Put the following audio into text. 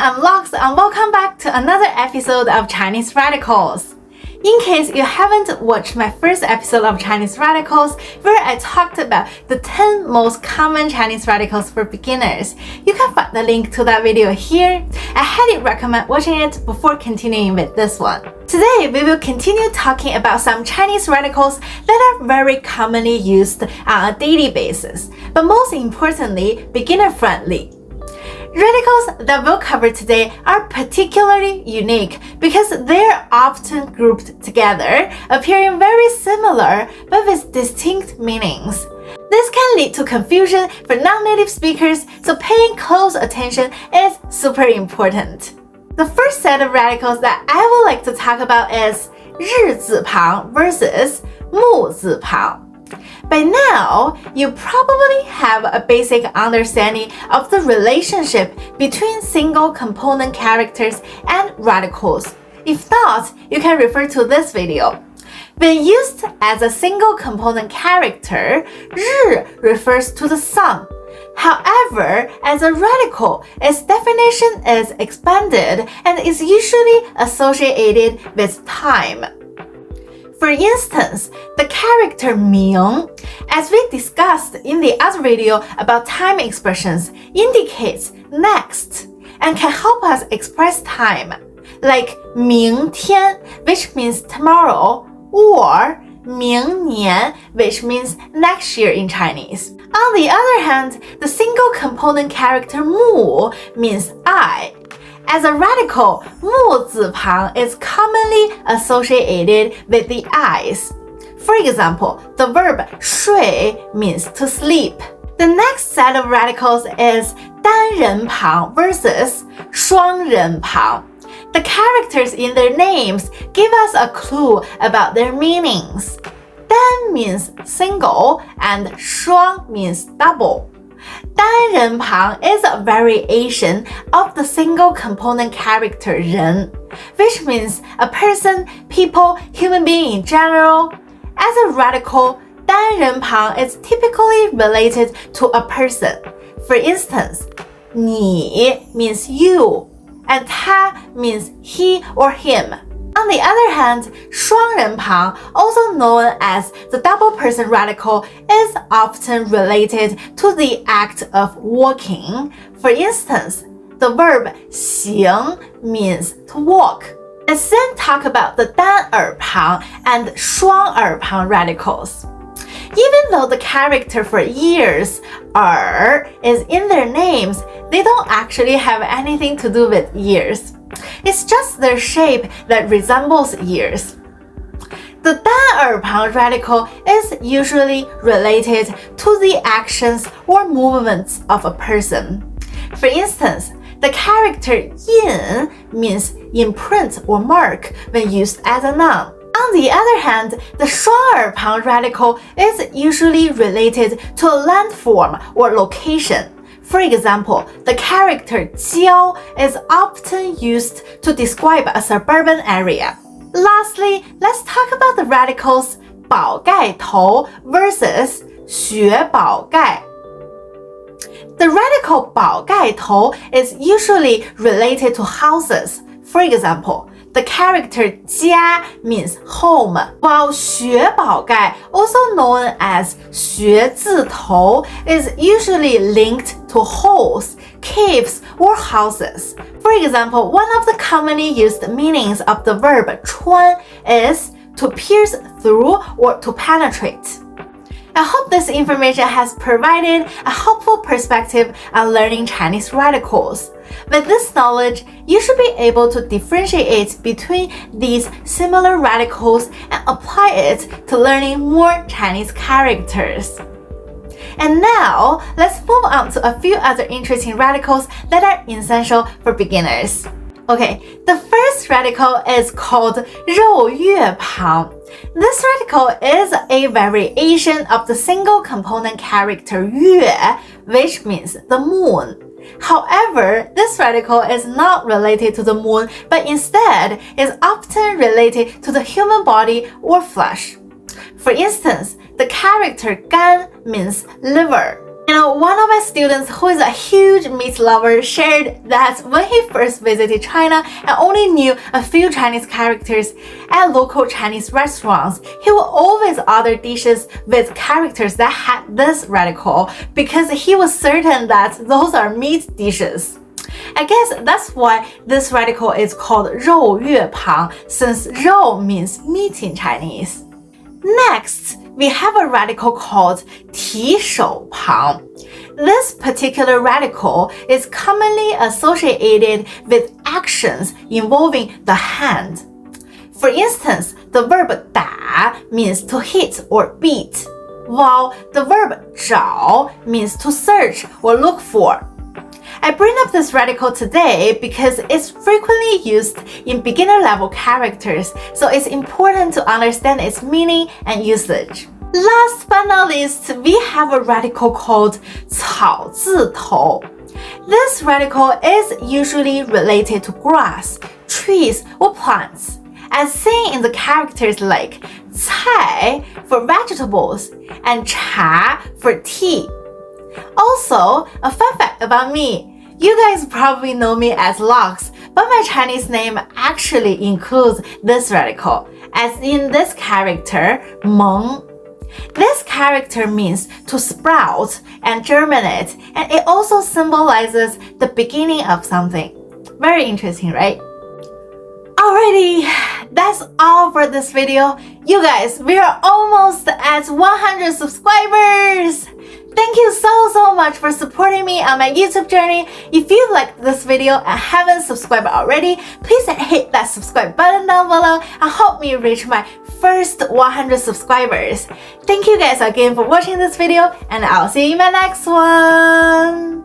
I'm Lox and welcome back to another episode of Chinese Radicals. In case you haven't watched my first episode of Chinese Radicals, where I talked about the 10 most common Chinese radicals for beginners, you can find the link to that video here. I highly recommend watching it before continuing with this one. Today, we will continue talking about some Chinese radicals that are very commonly used on a daily basis, but most importantly, beginner-friendly. Radicals that we'll cover today are particularly unique because they're often grouped together, appearing very similar but with distinct meanings. This can lead to confusion for non-native speakers, so paying close attention is super important. The first set of radicals that I would like to talk about is 日字旁 versus 木字旁. By now, you probably have a basic understanding of the relationship between single component characters and radicals. If not, you can refer to this video. When used as a single component character, 日 refers to the sun. However, as a radical, its definition is expanded and is usually associated with time. For instance, the character 明, as we discussed in the other video about time expressions, indicates next and can help us express time, like 明天, which means tomorrow, or 明年, which means next year in Chinese. On the other hand, the single component character 木 means I. As a radical, 木字旁 is commonly associated with the eyes. For example, the verb 睡 means to sleep. The next set of radicals is 单人旁 versus 双人旁. The characters in their names give us a clue about their meanings. 单 means single and 双 means double. 单人旁 is a variation of the single component character 人, which means a person, people, human being in general. As a radical, 单人旁 is typically related to a person. For instance, 你 means you, and 他 means he or him. On the other hand, 双人旁, also known as the double person radical, is often related to the act of walking. For instance, the verb 行 means to walk. Let's then talk about the 单耳旁 and 双耳旁 radicals. Even though the character for ears, 耳, is in their names, they don't actually have anything to do with ears. It's just their shape that resembles ears. The 单耳旁 radical is usually related to the actions or movements of a person. For instance, the character 印 means imprint or mark when used as a noun. On the other hand, the 双耳旁 radical is usually related to a landform or location. For example, the character 郊 is often used to describe a suburban area. Lastly, let's talk about the radicals 宝盖头 versus 雪宝盖. The radical 宝盖头 is usually related to houses. For example, the character 家 means home, while 雪宝盖, also known as 学字头, is usually linked to holes, caves, or houses. For example, one of the commonly used meanings of the verb 穿 is to pierce through or to penetrate. I hope this information has provided a helpful perspective on learning Chinese radicals. With this knowledge, you should be able to differentiate between these similar radicals and apply it to learning more Chinese characters. And now, let's move on to a few other interesting radicals that are essential for beginners. Okay, the first radical is called 肉月旁. This radical is a variation of the single component character 月, which means the moon. However, this radical is not related to the moon, but instead is often related to the human body or flesh. For instance, the character 肝 means liver. One of my students who is a huge meat lover shared that when he first visited China and only knew a few Chinese characters at local Chinese restaurants, he would always order dishes with characters that had this radical because he was certain that those are meat dishes. I guess that's why this radical is called 肉月旁, since 肉 means meat in Chinese. Next, we have a radical called 提手旁. This particular radical is commonly associated with actions involving the hand. For instance, the verb 打 means to hit or beat, while the verb 找 means to search or look for. I bring up this radical today because it's frequently used in beginner level characters, so it's important to understand its meaning and usage. Last but not least, we have a radical called 草字头. This radical is usually related to grass, trees, or plants, as seen in the characters like 菜 for vegetables and 茶 for tea. Also, a fun fact about me, you guys probably know me as Lox, but my Chinese name actually includes this radical, as in this character, 萌. This character means to sprout and germinate, and it also symbolizes the beginning of something. Very interesting, right? Alrighty, that's all for this video. You guys, we are almost at 100 subscribers! Thank you so much for supporting me on my YouTube journey. If you liked this video and haven't subscribed already, please hit that subscribe button down below and help me reach my first 100 subscribers. Thank you guys again for watching this video, and I'll see you in my next one.